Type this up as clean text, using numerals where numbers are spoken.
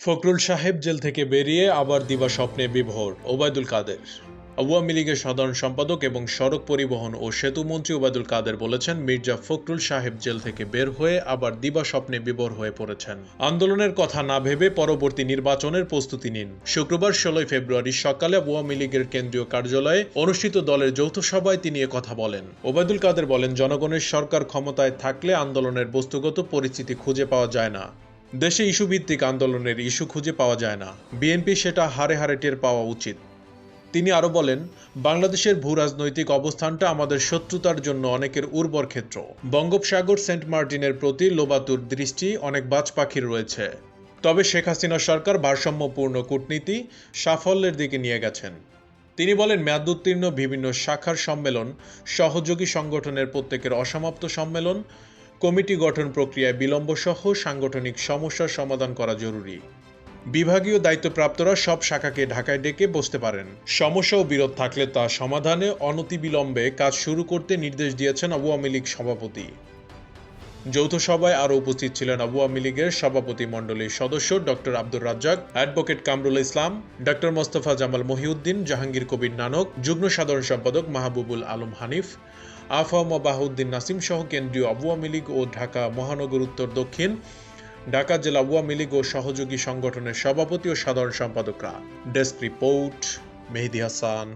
ফখরুল সাহেব জেল থেকে বেরিয়ে আবার দিবাস্বপ্নে বিভোর ওবায়দুল কাদের। আওয়ামী লীগের সাধারণ সম্পাদক এবং সড়ক পরিবহন ও সেতু মন্ত্রী ওবায়দুল কাদের বলেছেন, মির্জা ফখরুল সাহেব জেল থেকে বের হয়ে আবার দিবাস্বপ্নে বিভোর হয়ে পড়েছেন। আন্দোলনের কথা না ভেবে পরবর্তী নির্বাচনের প্রস্তুতি নিন। শুক্রবার ১৬ ফেব্রুয়ারি সকালে আওয়ামী লীগের কেন্দ্রীয় কার্যালয়ে অনুষ্ঠিত দলের যৌথ সভায় তিনি কথা বলেন। ওবায়দুল কাদের বলেন, জনগণের সরকার ক্ষমতায় থাকলে আন্দোলনের বস্তুগত পরিস্থিতি খুঁজে পাওয়া যায় না। দেশে ইস্যুভিত্তিক আন্দোলনের ইস্যু খুঁজে পাওয়া যায় না। বিএনপি সেটা হারে হারে টের পাওয়া উচিত। তিনি আরও বলেন, বাংলাদেশের ভূ রাজনৈতিক অবস্থানটা আমাদের শত্রুতার জন্য অনেকের উর্বর ক্ষেত্র। বঙ্গোপসাগর সেন্ট মার্টিনের প্রতি লোবাতুর দৃষ্টি অনেক বাজ পাখির রয়েছে। তবে শেখ হাসিনা সরকার ভারসাম্যপূর্ণ কূটনীতি সাফল্যের দিকে নিয়ে গেছেন। তিনি বলেন, মেয়াদোত্তীর্ণ বিভিন্ন শাখার সম্মেলন, সহযোগী সংগঠনের প্রত্যেকের অসমাপ্ত সম্মেলন, কমিটি গঠন প্রক্রিয়ায় বিলম্ব সহ সাংগঠনিক সমস্যার সমাধান করা জরুরি। বিভাগীয় দায়িত্বপ্রাপ্তরা সব শাখাকে ঢাকায় ডেকে বসতে পারেন। সমস্যা ও বিরোধ থাকলে তা সমাধানে অনতিবিলম্বে কাজ শুরু করতে নির্দেশ দিয়েছেন আওয়ামী লীগ সভাপতি। যৌথ সভায় আরও উপস্থিত ছিলেন আওয়ামী লীগের সভাপতি মণ্ডলীর সদস্য doctor Abdur Razzak, advocate Kamrul Islam, doctor Mostafa Jamal Mohiuddin, Jahangir Kabir Nanak, যুগ্ম সাধারণ সম্পাদক মাহবুবুল আলম হানিফ, আফম বাহাউদ্দিন নাসিম সহ কেন্দ্রীয় আওয়ামী লীগ ও ঢাকা মহানগর উত্তর দক্ষিণ, ঢাকা জেলা আওয়ামী লীগ ও সহযোগী সংগঠনের সভাপতি ও সাধারণ সম্পাদকরা। ডেস্ক রিপোর্ট, মেহেদী হাসান।